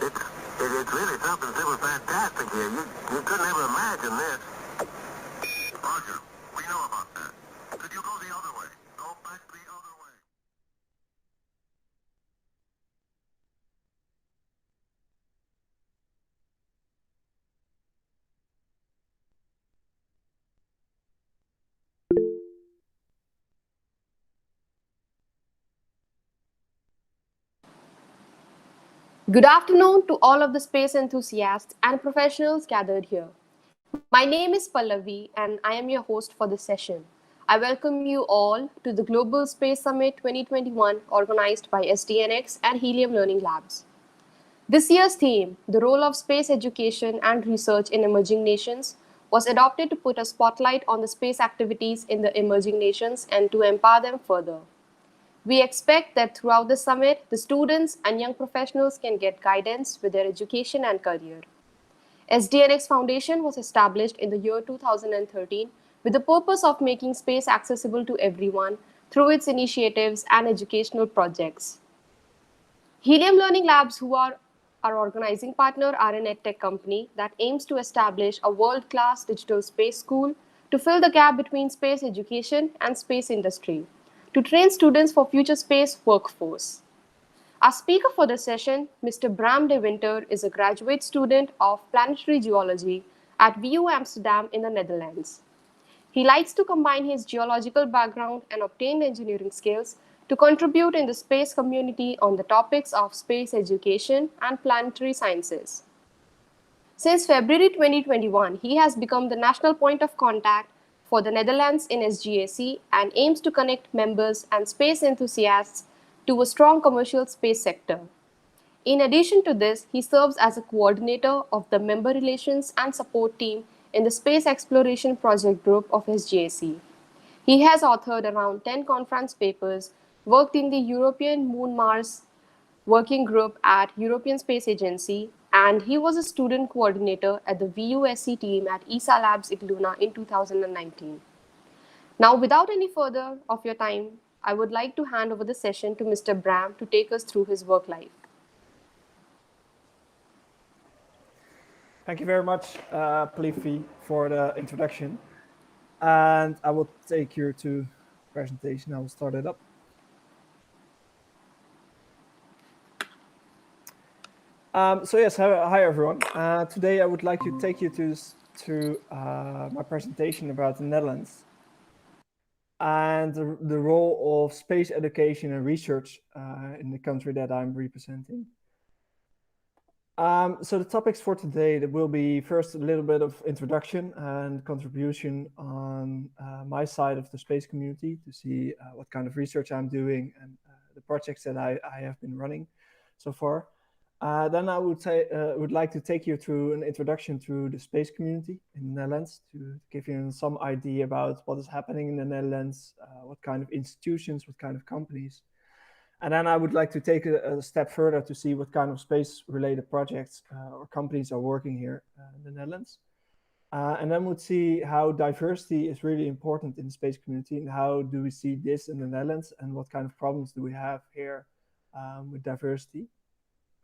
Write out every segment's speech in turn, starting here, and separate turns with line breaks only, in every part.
It's really something super fantastic here. You couldn't ever imagine this. Roger, we know about that. Could you go the other way? Go back the other way.
Good afternoon to all of the space enthusiasts and professionals gathered here. My name is Pallavi and I am your host for this session. I welcome you all to the Global Space Summit 2021 organized by SDNX and Helium Learning Labs. This year's theme, the role of space education and research in emerging nations, was adopted to put a spotlight on the space activities in the emerging nations and to empower them further. We expect that throughout the summit, the students and young professionals can get guidance with their education and career. SDNX Foundation was established in the year 2013 with the purpose of making space accessible to everyone through its initiatives and educational projects. Helium Learning Labs, who are our organizing partner, are an edtech company that aims to establish a world-class digital space school to fill the gap between space education and space industry, to train students for future space workforce. Our speaker for the session, Mr. Bram de Winter, is a graduate student of Planetary Geology at VU Amsterdam in the Netherlands. He likes to combine his geological background and obtained engineering skills to contribute in the space community on the topics of space education and planetary sciences. Since February 2021, he has become the national point of contact for the Netherlands in SGAC and aims to connect members and space enthusiasts to a strong commercial space sector. In addition to this, he serves as a coordinator of the member relations and support team in the Space Exploration Project Group of SGAC. He has authored around 10 conference papers, worked in the European Moon Mars Working Group at European Space Agency, and he was a student coordinator at the VUSC team at ESA Labs Igluna in 2019. Now, without any further of your time, I would like to hand over the session to Mr. Bram to take us through his work life.
Thank you very much, Pallavi, for the introduction. And I will take you to presentation. I will start it up. So yes, hi everyone. Today I would like to take you to my presentation about the Netherlands and the role of space education and research in the country that I'm representing. So the topics for today that will be first a little bit of introduction and contribution on my side of the space community to see what kind of research I'm doing and the projects that I have been running so far. Then I would like to take you through an introduction to the space community in the Netherlands to give you some idea about what is happening in the Netherlands, what kind of institutions, what kind of companies. And then I would like to take a step further to see what kind of space-related projects or companies are working here in the Netherlands. And then we'll see how diversity is really important in the space community and how do we see this in the Netherlands and what kind of problems do we have here with diversity.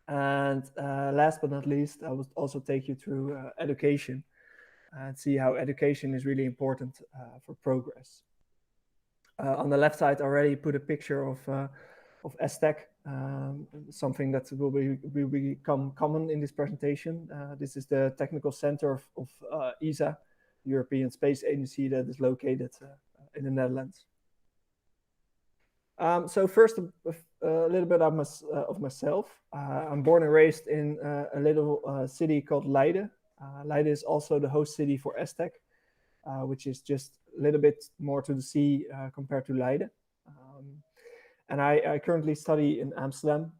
And last but not least, I will also take you through education and see how education is really important for progress. On the left side, I already put a picture of STEC, something that will become common in this presentation. This is the technical center of ESA, European Space Agency, that is located in the Netherlands. So first, a little bit of myself. I'm born and raised in a little city called Leiden. Leiden is also the host city for STEC, which is just a little bit more to the sea compared to Leiden. And I currently study in Amsterdam,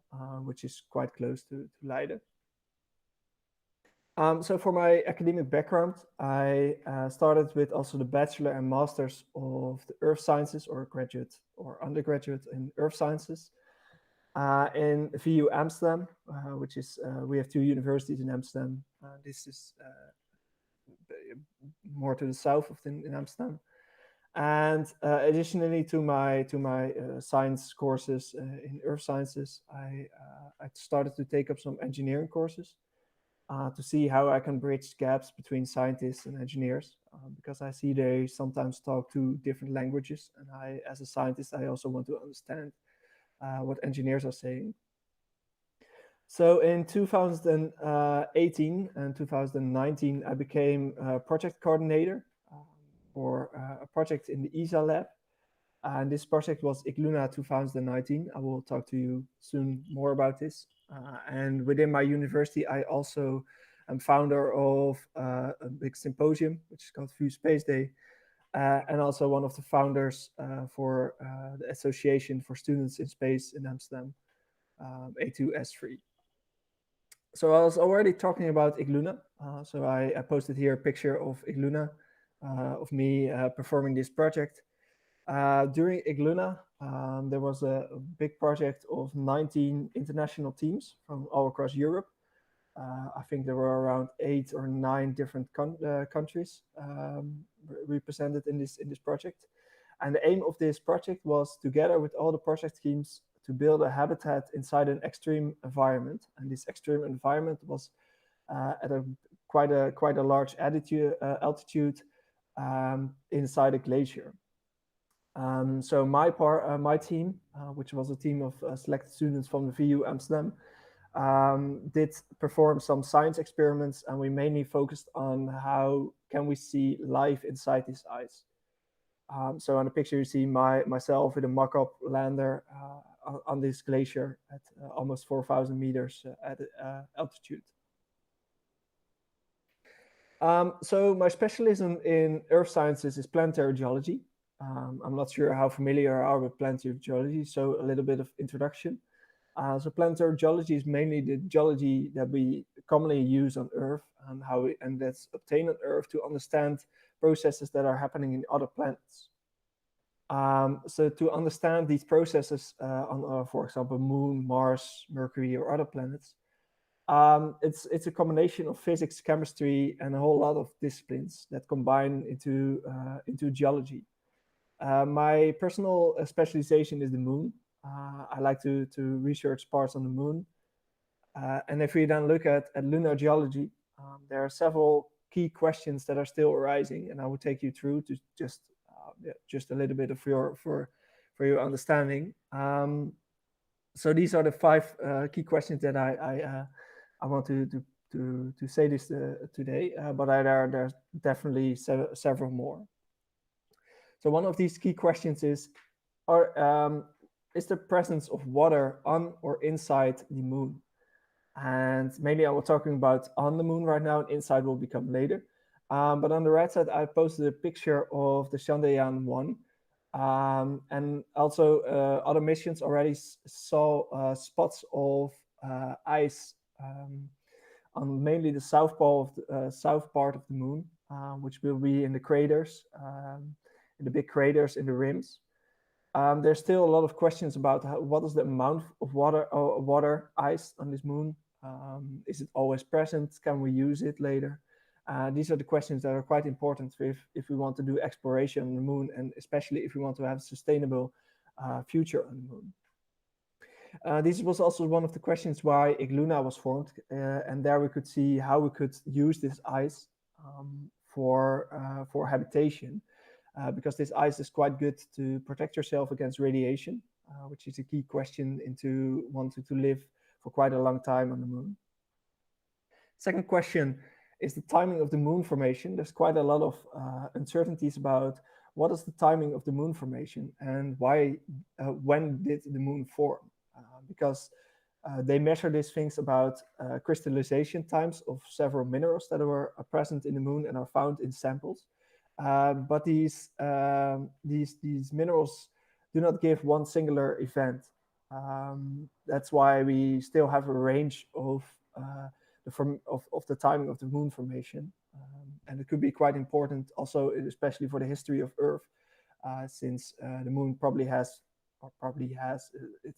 which is quite close to Leiden. So for my academic background, I started with also the bachelor and master's of the earth sciences, or graduate or undergraduate in earth sciences in VU Amsterdam, which is, we have two universities in Amsterdam. This is more to the south of in Amsterdam. And additionally to my science courses in earth sciences, I started to take up some engineering courses to see how I can bridge gaps between scientists and engineers, because I see they sometimes talk two different languages, and as a scientist, I also want to understand what engineers are saying. So in 2018 and 2019, I became a project coordinator for a project in the ESA lab. And this project was IGLUNA 2019. I will talk to you soon more about this. And within my university, I also am founder of a big symposium, which is called VU Space Day, and also one of the founders for the Association for Students in Space in Amsterdam, A2S3. So I was already talking about IGLUNA. So I posted here a picture of IGLUNA, of me performing this project. During IGLUNA, there was a big project of 19 international teams from all across Europe. I think there were around 8 or 9 different countries represented in this project. And the aim of this project was, together with all the project teams, to build a habitat inside an extreme environment. And this extreme environment was at quite a large altitude inside a glacier. So my team, which was a team of selected students from the VU Amsterdam, did perform some science experiments, and we mainly focused on how can we see life inside this ice. So on the picture you see myself with a mock-up lander on this glacier at almost 4,000 meters at altitude. So my specialism in earth sciences is planetary geology. I'm not sure how familiar you are with planetary geology, so a little bit of introduction. So planetary geology is mainly the geology that we commonly use on Earth, and that's obtained on Earth to understand processes that are happening in other planets. So to understand these processes on, for example, Moon, Mars, Mercury, or other planets, it's a combination of physics, chemistry, and a whole lot of disciplines that combine into geology. My personal specialization is the Moon. I like to research parts on the Moon. And if we then look at lunar geology, there are several key questions that are still arising, and I will take you through to just a little bit of for your understanding. So these are the 5 key questions that I want to say this today, but there's definitely several more. So one of these key questions is the presence of water on or inside the Moon? And mainly I was talking about on the Moon right now, and inside will become later. But on the right side, I posted a picture of the Chandrayaan-1. And also other missions already saw spots of ice on mainly the south part of the Moon, which will be in the craters, in the big craters in the rims. There's still a lot of questions about what is the amount of water ice on this Moon. Is it always present? Can we use it later? These are the questions that are quite important if we want to do exploration on the Moon, and especially if we want to have a sustainable future on the Moon. This was also one of the questions why IGLUNA was formed, and there we could see how we could use this ice for habitation. Because this ice is quite good to protect yourself against radiation, which is a key question into wanting to live for quite a long time on the Moon. Second question is the timing of the Moon formation. There's quite a lot of uncertainties about what is the timing of the Moon formation and when did the Moon form? Because they measure these things about crystallization times of several minerals that were present in the Moon and are found in samples. But these minerals do not give one singular event. That's why we still have a range of the timing of the Moon formation, and it could be quite important also, especially for the history of Earth, since the Moon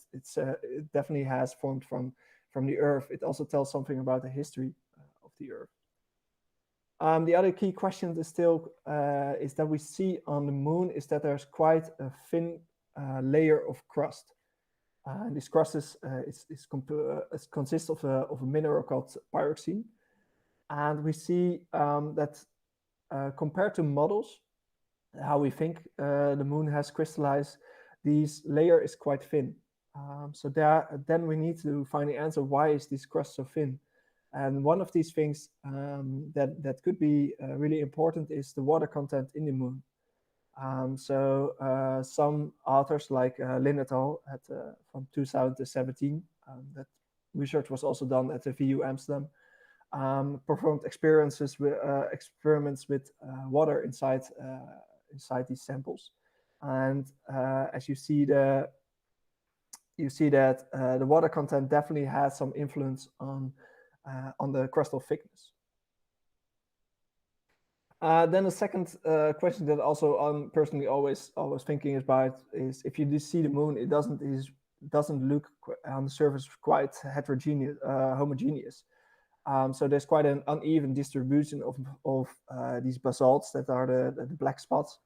it definitely has formed from the Earth. It also tells something about the history of the Earth. The other key question is still is that we see on the moon is that there's quite a thin layer of crust. And this crust consists of a mineral called pyroxene. And we see that compared to models, how we think the moon has crystallized, this layer is quite thin. So then we need to find the answer, why is this crust so thin? And one of these things that could be really important is the water content in the moon. So some authors like Lin et al. From 2017, that research was also done at the VU Amsterdam, performed experiments with water inside these samples. And as you see that the water content definitely has some influence on the crustal thickness. Then the second question that also I'm personally always thinking about is, if you do see the moon, it doesn't look on the surface quite homogeneous. So there's quite an uneven distribution of these basalts that are the black spots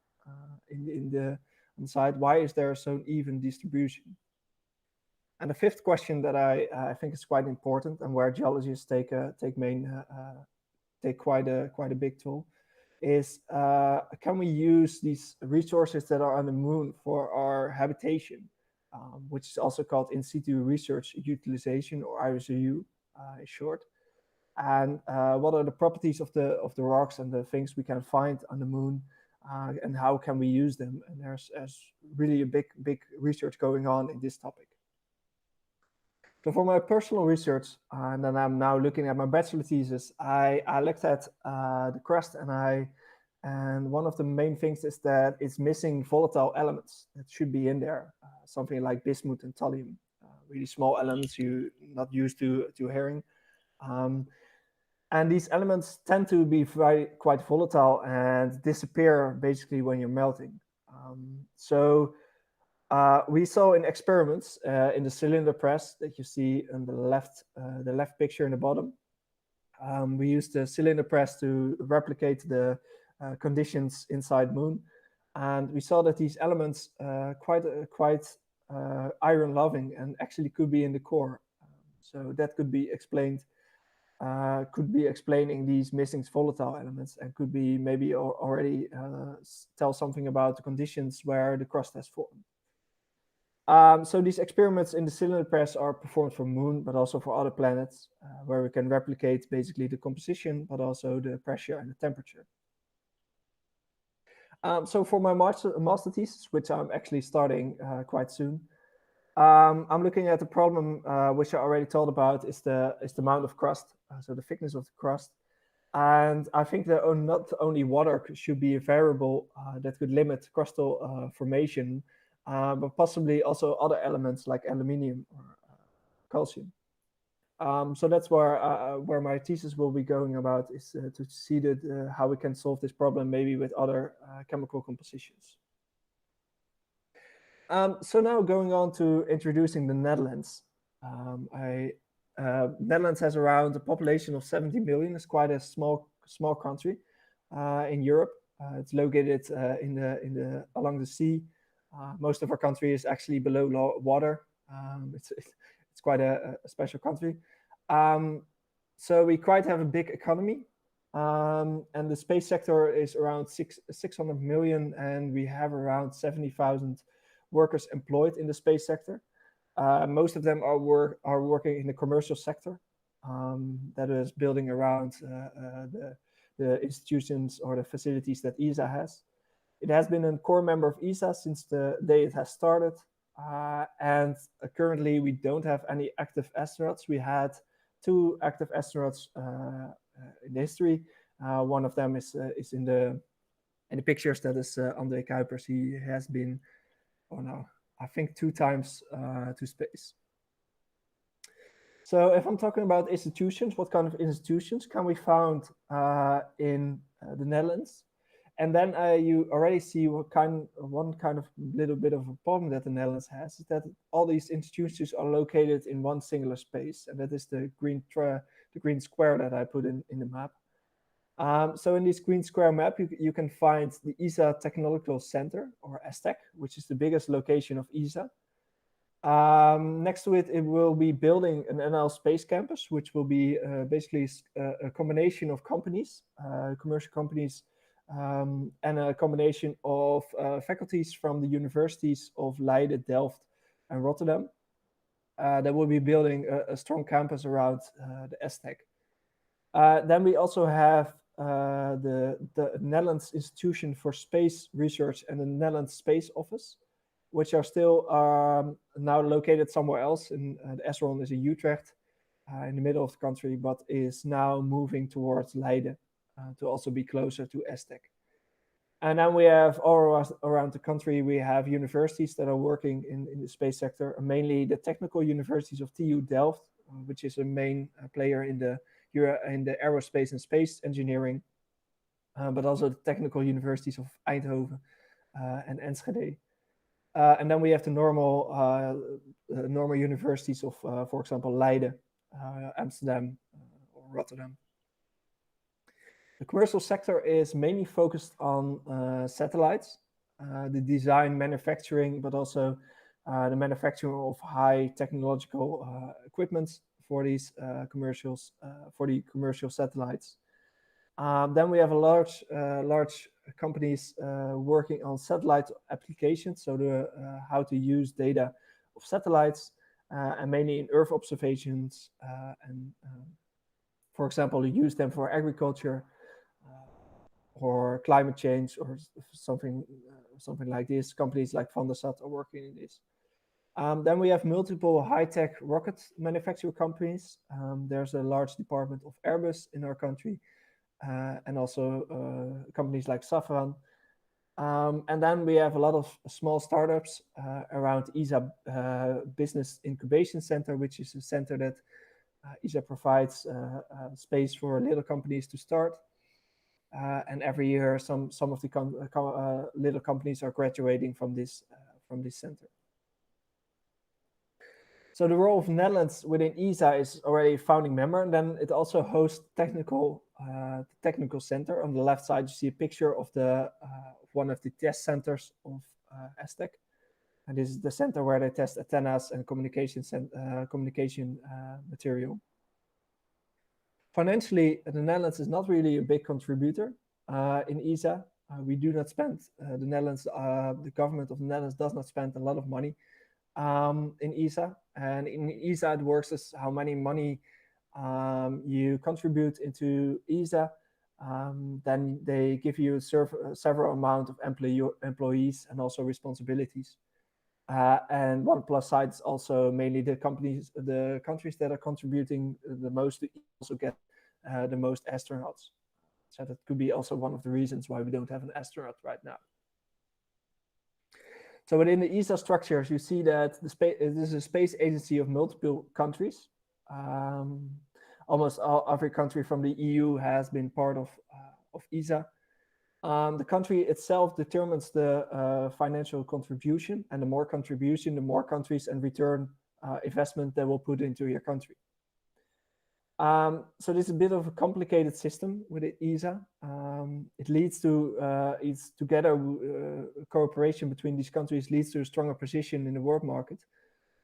on the side. Why is there so even distribution? And the fifth question that I think is quite important, and where geologists take quite a big toll, is can we use these resources that are on the moon for our habitation, which is also called in situ research utilization, or ISRU in short. And what are the properties of the rocks and the things we can find on the moon, and how can we use them? And there's really a big research going on in this topic. So for my personal research, and then I'm now looking at my bachelor thesis, I looked at the crust, and one of the main things is that it's missing volatile elements that should be in there, something like bismuth and thallium, really small elements you're not used to hearing. And these elements tend to be quite volatile and disappear basically when you're melting. So we saw in experiments in the cylinder press that you see on the left picture in the bottom. We used the cylinder press to replicate the conditions inside moon, and we saw that these elements quite iron loving and actually could be in the core. So that could be explained. Could be explaining these missing volatile elements, and could be maybe already tell something about the conditions where the crust has formed. So these experiments in the cylinder press are performed for Moon, but also for other planets, where we can replicate basically the composition, but also the pressure and the temperature. So for my master thesis, which I'm actually starting quite soon, I'm looking at the problem which I already told about, is the amount of crust, so the thickness of the crust. And I think that not only water should be a variable that could limit crustal formation, but possibly also other elements like aluminium or calcium. So that's where my thesis will be going about, is to see how we can solve this problem, maybe with other chemical compositions. So now going on to introducing the Netherlands. Netherlands has around a population of 70 million. It's quite a small country in Europe. It's located along the sea. Most of our country is actually below water. It's quite a special country. So we quite have a big economy. And the space sector is around 600 million, and we have around 70,000 workers employed in the space sector. Most of them are working in the commercial sector, that is building around the institutions or the facilities that ESA has. It has been a core member of ESA since the day it has started, and currently we don't have any active astronauts. We had 2 active astronauts in the history. One of them is in the pictures. That is André Kuipers. He has been, I think 2 times to space. So if I'm talking about institutions, what kind of institutions can we find in the Netherlands? And then you already see one kind of little bit of a problem that the Netherlands has, is that all these institutions are located in one singular space, and that is the green square that I put in the map. So in this green square map, you can find the ESA Technological Center, or ESTEC, which is the biggest location of ESA. Next to it, it will be building an NL Space Campus, which will be basically a combination of companies, commercial companies, and a combination of faculties from the universities of Leiden, Delft, and Rotterdam. That will be building a strong campus around the ESTEC. Then we also have the Netherlands Institution for Space Research and the Netherlands Space Office, which are still now located somewhere else. The Esron is in Utrecht, in the middle of the country, but is now moving towards Leiden to also be closer to ESTEC. And then we have all around the country, we have universities that are working in the space sector, mainly the technical universities of TU Delft, which is a main player in the aerospace and space engineering, but also the technical universities of Eindhoven and Enschede. And then we have the normal universities of, for example, Leiden, Amsterdam, or Rotterdam. The commercial sector is mainly focused on satellites, the design, manufacturing, but also the manufacturing of high technological equipment for these for the commercial satellites. Then we have a large companies working on satellite applications, so how to use data of satellites, and mainly in Earth observations, and for example, use them for agriculture or climate change or something like this. Companies like VanderSat are working in this. Then we have multiple high-tech rocket manufacturer companies. There's a large department of Airbus in our country, and also companies like Safran. And then we have a lot of small startups around ESA Business Incubation Center, which is a center that ESA provides space for little companies to start. And every year, some of the little companies are graduating from this center. So the role of Netherlands within ESA is already a founding member, and then it also hosts technical center. On the left side, you see a picture of one of the test centers of ESTEC, and this is the center where they test antennas and communication material. Financially, the Netherlands is not really a big contributor in ESA. We do not spend, the government of the Netherlands does not spend a lot of money in ESA. And in ESA, it works as how many money you contribute into ESA. Then they give you several amount of employees and also responsibilities. And one plus side is also mainly the countries that are contributing the most to also get the most astronauts. So that could be also one of the reasons why we don't have an astronaut right now. So within the ESA structures, you see that this is a space agency of multiple countries. Almost every country from the EU has been part of ESA. The country itself determines the financial contribution, and the more contribution, the more countries and return investment they will put into your country. So this is a bit of a complicated system with ESA. It leads to it's together cooperation between these countries leads to a stronger position in the world market.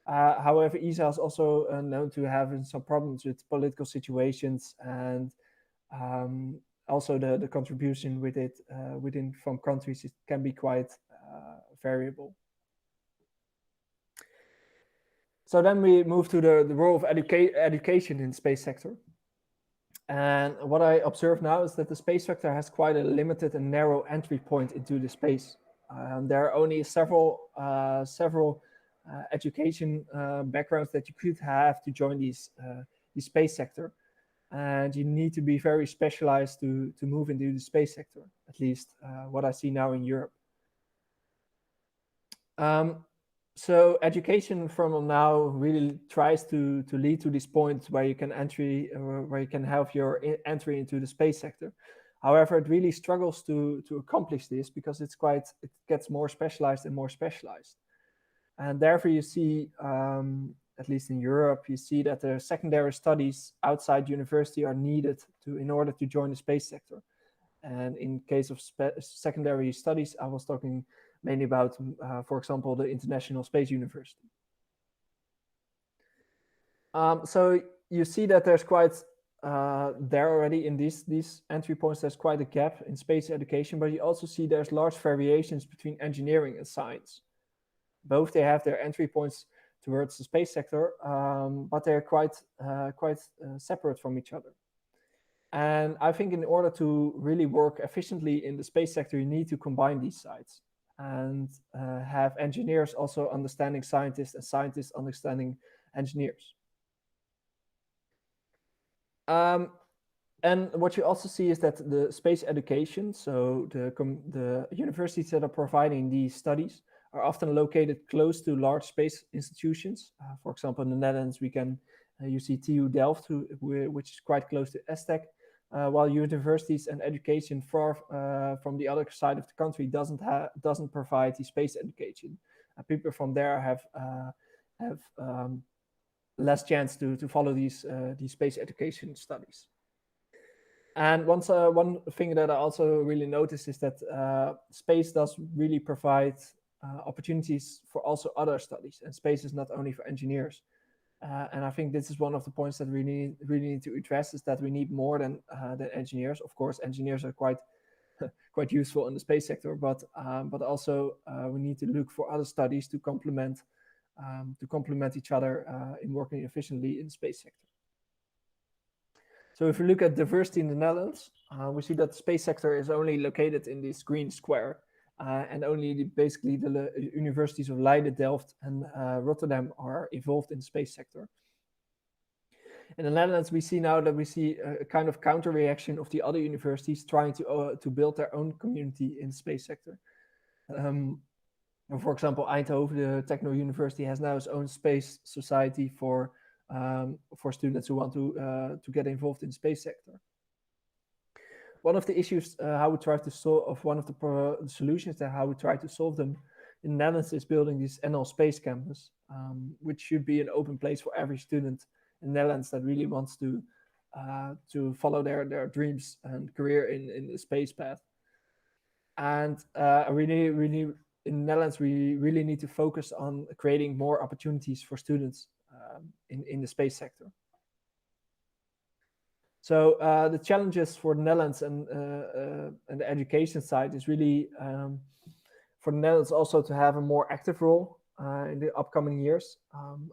However, ESA is also known to have some problems with political situations, and also the contribution with it from countries can be quite variable. So then we move to the role of education in the space sector. And what I observe now is that the space sector has quite a limited and narrow entry point into the space. There are only several education backgrounds that you could have to join the space sector. And you need to be very specialized to move into the space sector, at least what I see now in Europe. So education from now really tries to lead to this point where you can have your entry into the space sector. However, it really struggles to accomplish this because it gets more specialized and more specialized. And therefore you see, at least in Europe, you see that the secondary studies outside university are needed in order to join the space sector. And in case of secondary studies, I was talking mainly about, for example, the International Space University. So you see that there's quite, there already in these entry points, there's quite a gap in space education, but you also see there's large variations between engineering and science. Both they have their entry points towards the space sector, but they're quite separate from each other. And I think in order to really work efficiently in the space sector, you need to combine these sides and have engineers also understanding scientists and scientists understanding engineers. And what you also see is that the space education, so the universities that are providing these studies are often located close to large space institutions. For example, in the Netherlands, you see TU Delft, which is quite close to ESTEC, while universities and education far from the other side of the country doesn't provide the space education. People from there have less chance to follow these space education studies. And one thing that I also really noticed is that space does really provide opportunities for also other studies, and space is not only for engineers. And I think this is one of the points that we really need to address, is that we need more than engineers. Of course, engineers are quite useful in the space sector, but also we need to look for other studies to complement each other in working efficiently in the space sector. So if we look at diversity in the Netherlands, we see that the space sector is only located in this green square, and only basically the universities of Leiden, Delft, and Rotterdam are involved in the space sector. In the Netherlands, we see now that we see a kind of counter reaction of the other universities trying to build their own community in the space sector. For example, Eindhoven, the Techno University, has now its own space society for students who want to get involved in the space sector. One of the issues how we try to solve, of one of the solutions that how we try to solve them in the Netherlands is building this NL Space Campus, which should be an open place for every student in the Netherlands that really wants to follow their dreams and career in the space path. And really in the Netherlands, we really need to focus on creating more opportunities for students in the space sector. So the challenges for the Netherlands and the education side is really for the Netherlands also to have a more active role in the upcoming years.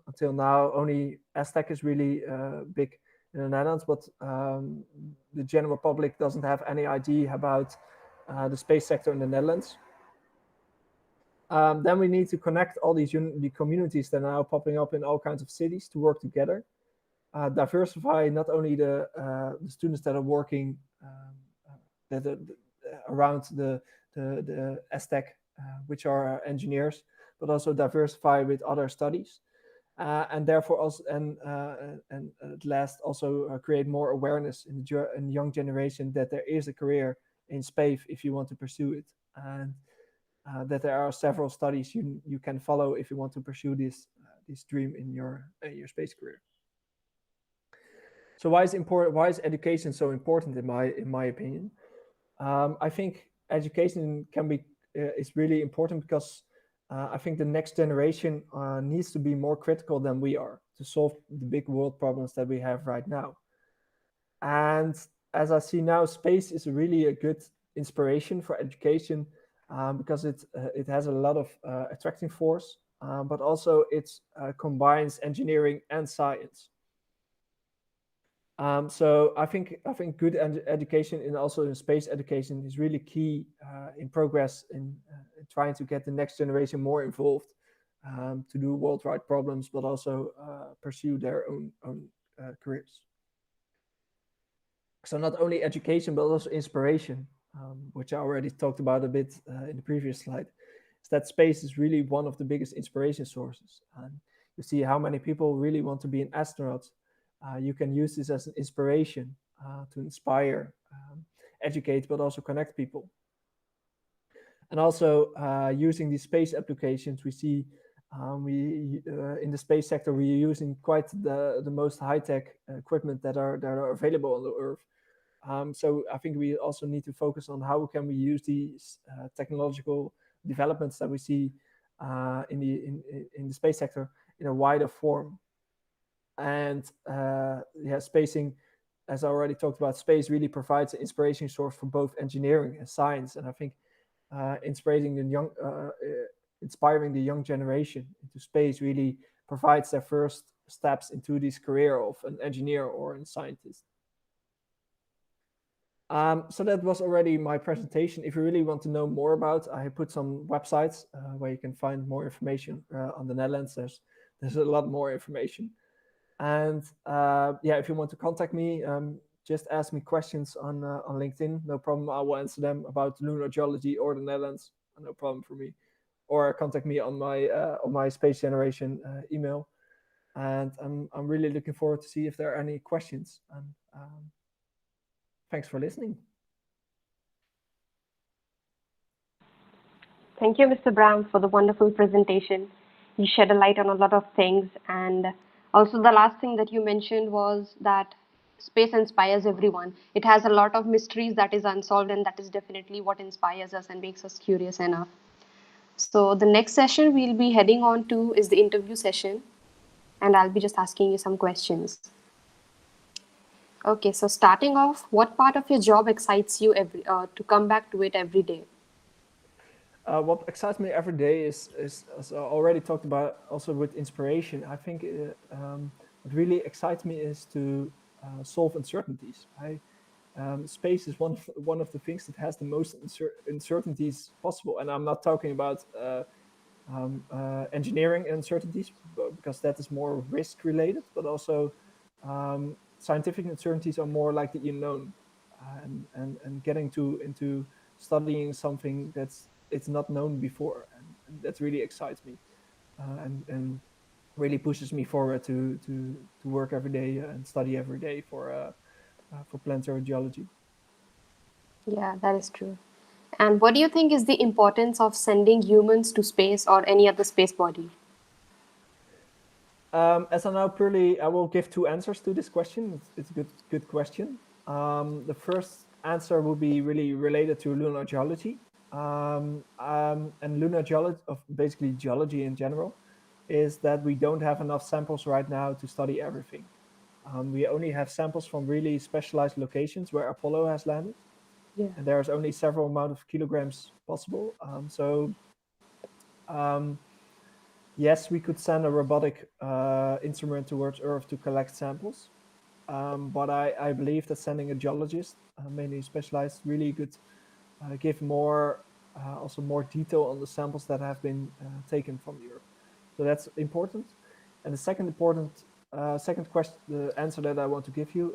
Until now, only ESTEC is really big in the Netherlands, but the general public doesn't have any idea about the space sector in the Netherlands. Then we need to connect all these the communities that are now popping up in all kinds of cities to work together. Diversify not only the students that are working around the ESTEC, which are engineers, but also diversify with other studies, and therefore also and at last also create more awareness in the young generation that there is a career in space if you want to pursue it, and that there are several studies you can follow if you want to pursue this dream in your space career. So why is education so important in my opinion? I think education is really important because I think the next generation needs to be more critical than we are to solve the big world problems that we have right now. And as I see now, space is really a good inspiration for education because it has a lot of attracting force, but also it combines engineering and science. So I think good education and also in space education is really key in progress in trying to get the next generation more involved to do worldwide problems, but also pursue their own careers. So not only education, but also inspiration, which I already talked about a bit in the previous slide, is that space is really one of the biggest inspiration sources. And you see how many people really want to be an astronaut. You can use this as an inspiration to inspire, educate, but also connect people. And also using these space applications, we see in the space sector, we're using quite the most high-tech equipment that are available on the Earth. So I think we also need to focus on how can we use these technological developments that we see in the space sector in a wider form. And spacing, as I already talked about, space really provides an inspiration source for both engineering and science. And I think inspiring the young generation into space really provides their first steps into this career of an engineer or a scientist. So that was already my presentation. If you really want to know more about, I put some websites where you can find more information on the Netherlands. There's a lot more information. And if you want to contact me, just ask me questions on LinkedIn. No problem. I will answer them about lunar geology or the Netherlands. No problem for me. Or contact me on my Space Generation email. And I'm really looking forward to see if there are any questions. And thanks for listening.
Thank you, Mr. Bram, for the wonderful presentation. You shed a light on a lot of things. And also the last thing that you mentioned was that space inspires everyone. It has a lot of mysteries that is unsolved, and that is definitely what inspires us and makes us curious enough. So the next session we'll be heading on to is the interview session, and I'll be just asking you some questions. Okay, so starting off, what part of your job excites you to come back to it every day?
What excites me every day is, as I already talked about, also with inspiration. I think what really excites me is to solve uncertainties. Space is one of the things that has the most uncertainties possible, and I'm not talking about engineering uncertainties, because that is more risk related, but also scientific uncertainties are more like the unknown, and getting into studying something it's not known before, and that really excites me, and really pushes me forward to work every day and study every day for planetary geology.
Yeah, that is true. And what do you think is the importance of sending humans to space or any other space body?
As I know, I will give two answers to this question. It's a good question. The first answer will be really related to lunar geology. And lunar geology, of basically geology in general, is that we don't have enough samples right now to study everything. We only have samples from really specialized locations where Apollo has landed.
Yeah.
And there's only several amount of kilograms possible. Yes, we could send a robotic instrument towards Earth to collect samples. But I believe that sending a geologist, mainly specialized, really could give also more detail on the samples that have been taken from the Earth. So that's important. And the second question, the answer that I want to give you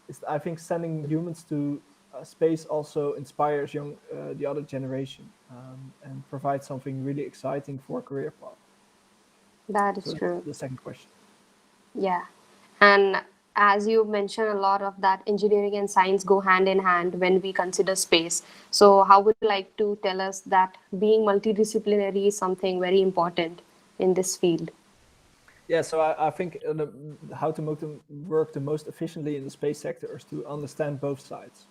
is, I think sending humans to space also inspires the other generation, and provides something really exciting for a career path.
That is true.
The second question.
Yeah. And as you mentioned, a lot of that engineering and science go hand in hand when we consider space. So how would you like to tell us that being multidisciplinary is something very important in this field?
Yeah, so I think how to make them work the most efficiently in the space sector is to understand both sides.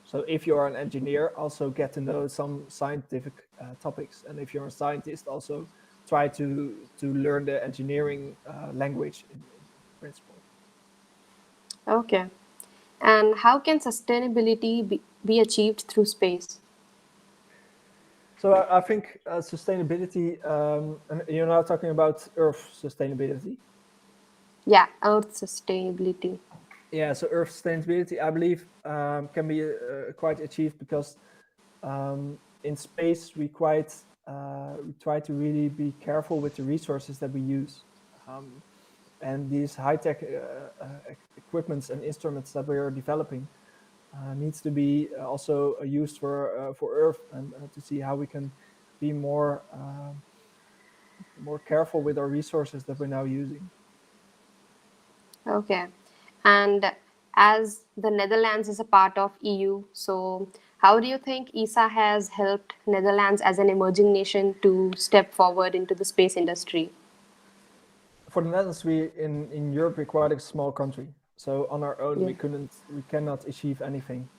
So if you're an engineer, also get to know some scientific topics. And if you're a scientist, also try to learn the engineering language in principle.
Okay. And how can sustainability be achieved through space?
So I think sustainability, and you're now talking about Earth sustainability.
Yeah, Earth sustainability.
Yeah, so Earth sustainability, I believe, can be quite achieved because in space we try to really be careful with the resources that we use, and these high-tech equipments and instruments that we are developing needs to be also used for Earth, and to see how we can be more careful with our resources that we're now using.
Okay. And as the Netherlands is a part of EU, so how do you think ESA has helped Netherlands as an emerging nation to step forward into the space industry?
For the Netherlands, we in Europe, we're quite a small country. So on our own,
Yeah.
we cannot achieve anything,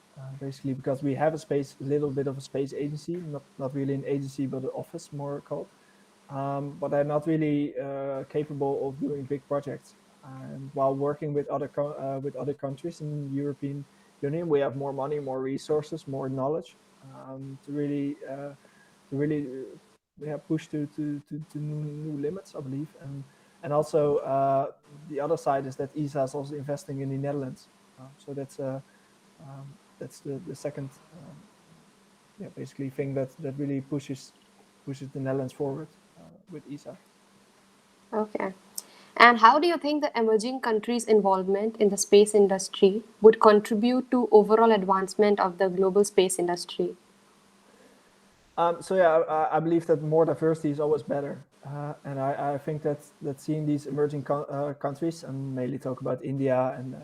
basically, because we have a little bit of a space agency, not really an agency, but an office more called. But they're not really capable of doing big projects. And while working with with other countries in the European Union, we have more money, more resources, more knowledge to really push to new limits, I believe. And also the other side is that ESA is also investing in the Netherlands. So that's the second basically thing that really pushes the Netherlands forward with ESA.
Okay. And how do you think the emerging countries' involvement in the space industry would contribute to overall advancement of the global space industry?
So yeah, I believe that more diversity is always better, and I think that seeing these emerging countries, and mainly talk about India and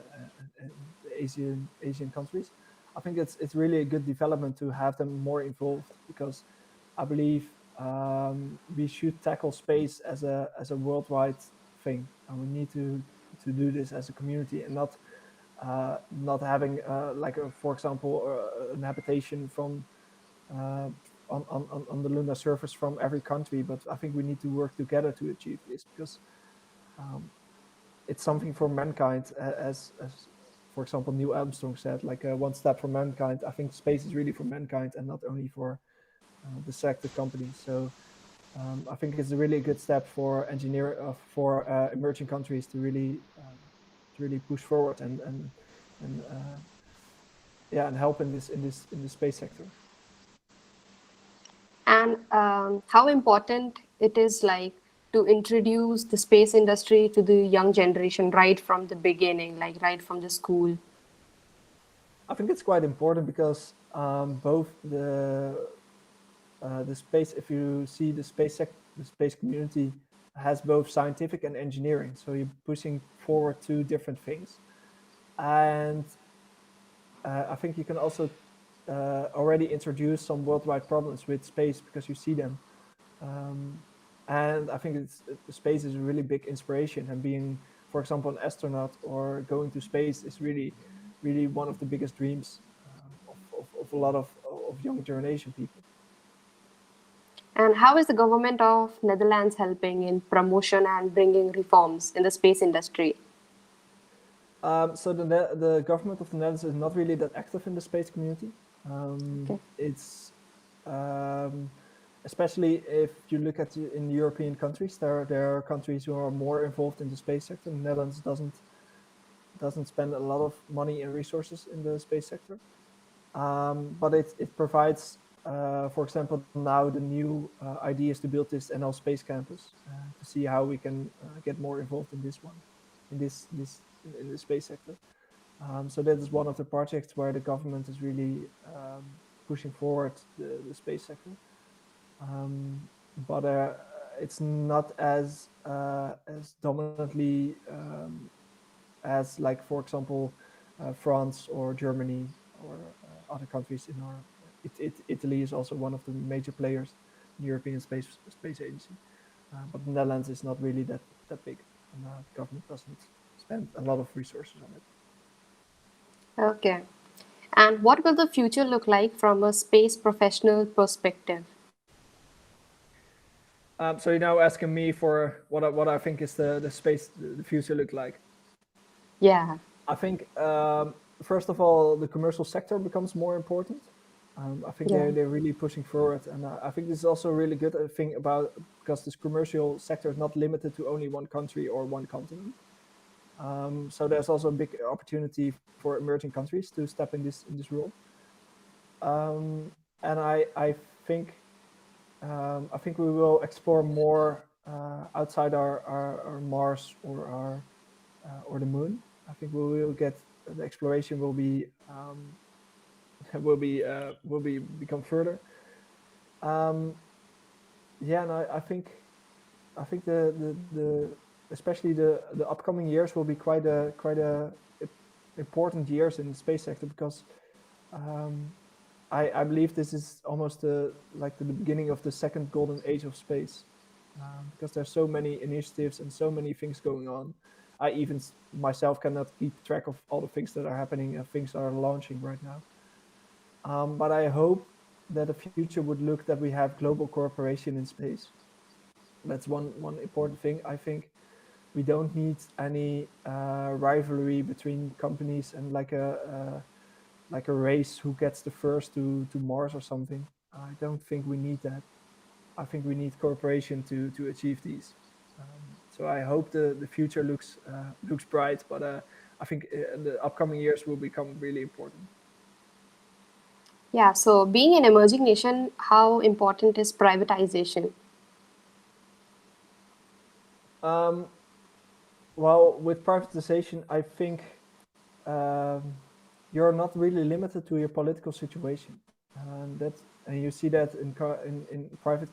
Asian countries, I think it's really a good development to have them more involved, because I believe we should tackle space as a worldwide thing, and we need to do this as a community, and not having like for example an habitation from on the lunar surface from every country. But I think we need to work together to achieve this, because it's something for mankind, as for example Neil Armstrong said, like one step for mankind. I think space is really for mankind and not only for the selected companies. So I think it's a really good step for emerging countries to really push forward and help in the space sector.
And how important it is like to introduce the space industry to the young generation right from the beginning, like right from the school.
I think it's quite important, because both the space, if you see the space community has both scientific and engineering, so you're pushing forward two different things. And I think you can also already introduce some worldwide problems with space, because you see them. And I think space is a really big inspiration, and being, for example, an astronaut or going to space is really one of the biggest dreams of a lot of young generation people.
And how is the government of Netherlands helping in promotion and bringing reforms in the space industry?
So the government of the Netherlands is not really that active in the space community.
Okay.
It's especially if you look at in European countries, there are countries who are more involved in the space sector. The Netherlands doesn't spend a lot of money and resources in the space sector, but it provides, for example, now the new idea is to build this NL Space Campus to see how we can get more involved in this one, in the space sector. So that is one of the projects where the government is really pushing forward the space sector. But it's not as dominantly as, like, for example, France or Germany or other countries in our. Italy is also one of the major players in the European Space Agency, but the Netherlands is not really that big, and the government doesn't spend a lot of resources on it.
Okay. And what will the future look like from a space professional perspective?
So you're now asking me for what I think is the future look like.
Yeah.
I think first of all, the commercial sector becomes more important. I think
Yeah.
they're really pushing forward, and I think this is also a really good thing because this commercial sector is not limited to only one country or one continent. So there's also a big opportunity for emerging countries to step in this role. And I think we will explore more outside our Mars or the moon. I think we will get the exploration will become further. Yeah, and I think the especially the upcoming years will be quite a important years in the space sector, because I believe this is almost like the beginning of the second golden age of space, because there's so many initiatives and so many things going on. I even myself cannot keep track of all the things that are happening and things are launching right now. But I hope that the future would look that we have global cooperation in space. That's one important thing. I think we don't need any rivalry between companies and like a race who gets the first to Mars or something. I don't think we need that. I think we need cooperation to achieve these. So I hope the future looks bright, but I think the upcoming years will become really important.
Yeah, so being an emerging nation, how important is privatization?
Well, with privatization, I think you're not really limited to your political situation. And you see that in private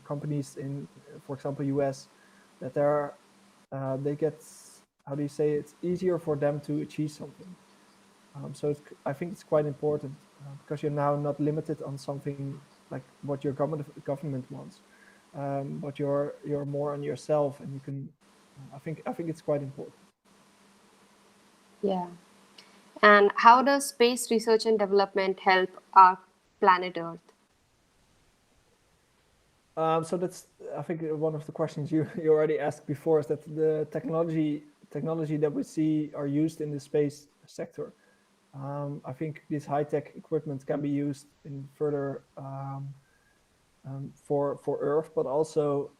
companies in, for example, US, that they get, how do you say, it's easier for them to achieve something. So I think it's quite important because you're now not limited on something like what your government wants, but you're more on yourself, and you can. I think it's quite important.
Yeah. And how does space research and development help our planet Earth?
So that's, I think, one of the questions you already asked before, is that the technology that we see are used in the space sector. I think this high-tech equipment can be used in further for Earth, but also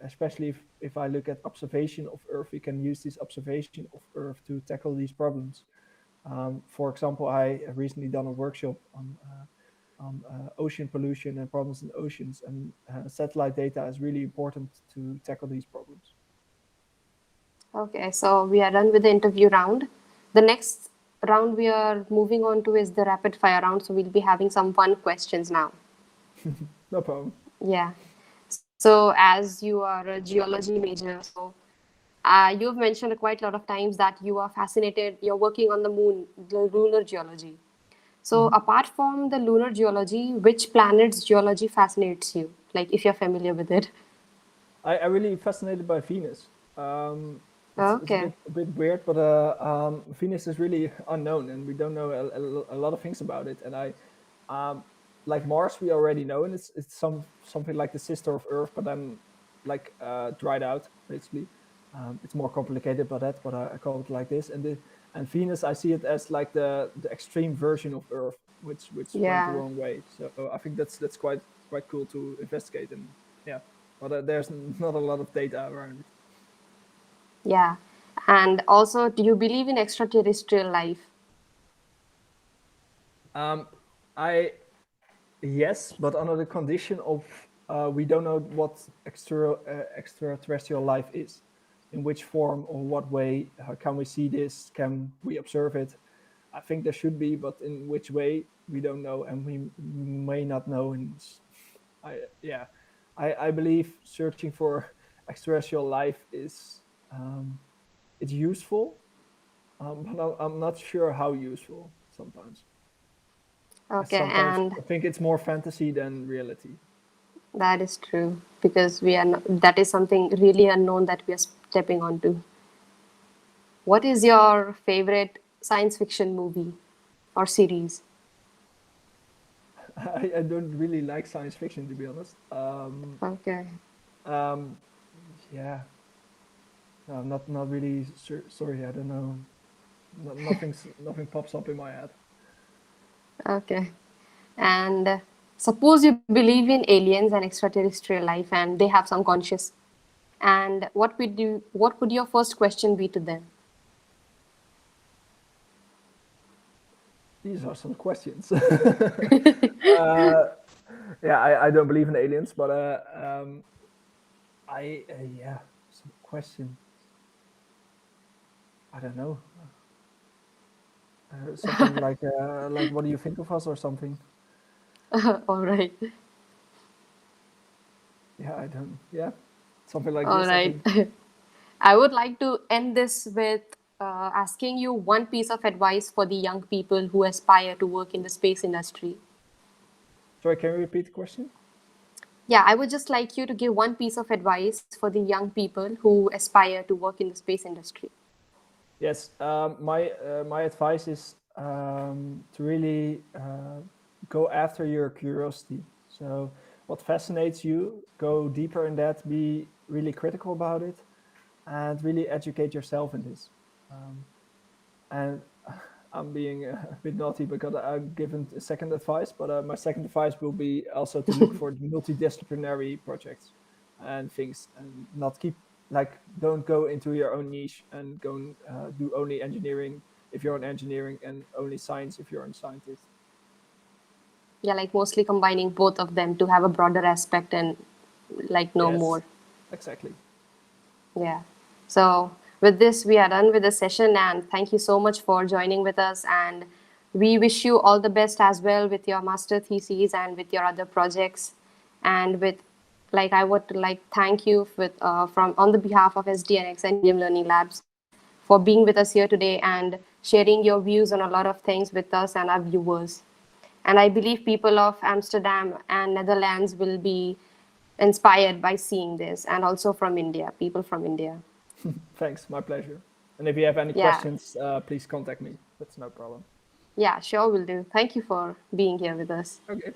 especially if I look at observation of Earth, we can use this observation of Earth to tackle these problems. For example, I have recently done a workshop on ocean pollution and problems in oceans, and satellite data is really important to tackle these problems.
Okay, so we are done with the interview round. The next round we are moving on to is the rapid fire round. So we'll be having some fun questions now.
No problem.
Yeah. So as you are a geology major, so you've mentioned quite a lot of times that you are fascinated, you're working on the moon, the lunar geology. So apart from the lunar geology, which planet's geology fascinates you? Like if you're familiar with it.
I'm really fascinated by Venus. It's
Okay.
a bit weird, but Venus is really unknown, and we don't know a lot of things about it. And like Mars, we already know, and it's something like the sister of Earth, but then like dried out basically. It's more complicated by that, but I call it like this. And Venus, I see it as like the extreme version of Earth, which went
Yeah.
the wrong way. So I think that's quite cool to investigate, and yeah, but there's not a lot of data around it.
Yeah. And also, do you believe in extraterrestrial life?
Yes, but under the condition of we don't know what extraterrestrial life is, in which form or what way. Can we see this? Can we observe it? I think there should be, but in which way we don't know, and we may not know. And I believe searching for extraterrestrial life is it's useful, but I'm not sure how useful sometimes.
Okay,
Sometimes
and
I think it's more fantasy than reality.
that is true because we are not, that is something really unknown that we are stepping onto. What is your favorite science fiction movie or series?
I don't really like science fiction, to be honest.
Okay.
Um, yeah, no, I'm not really sorry. I don't know. Nothing pops up in my head.
Okay. And suppose you believe in aliens and extraterrestrial life and they have some conscious. And what would your first question be to them?
These are some questions. Yeah, I don't believe in aliens, but yeah, some question. I don't know. Something like what do you think of us or something?
All right.
Yeah, I don't. Yeah, something like
All
this. I
right.
think.
I would like to end this with asking you one piece of advice for the young people who aspire to work in the space industry.
Sorry, can you repeat the question?
Yeah, I would just like you to give one piece of advice for the young people who aspire to work in the space industry.
Yes, my advice is to really go after your curiosity. So, what fascinates you, go deeper in that, be really critical about it, and really educate yourself in this. And I'm being a bit naughty because I've given a second advice, but my second advice will be also to look for multidisciplinary projects and things, and not keep like don't go into your own niche and go and do only engineering if you're on engineering and only science if you're a scientist.
Yeah, like mostly combining both of them to have a broader aspect and like know
Yes,
more.
exactly.
Yeah. So with this, we are done with the session, and thank you so much for joining with us. And we wish you all the best as well with your master theses and with your other projects. And with, like, I would like thank you with from on the behalf of SDNX and Medium Learning Labs for being with us here today and sharing your views on a lot of things with us and our viewers. And I believe people of Amsterdam and Netherlands will be inspired by seeing this, and also from India, people from India.
Thanks, my pleasure. And if you have any
Yeah,
questions, please contact me. That's no problem.
yeah, sure, will do. Thank you for being here with us.
Okay.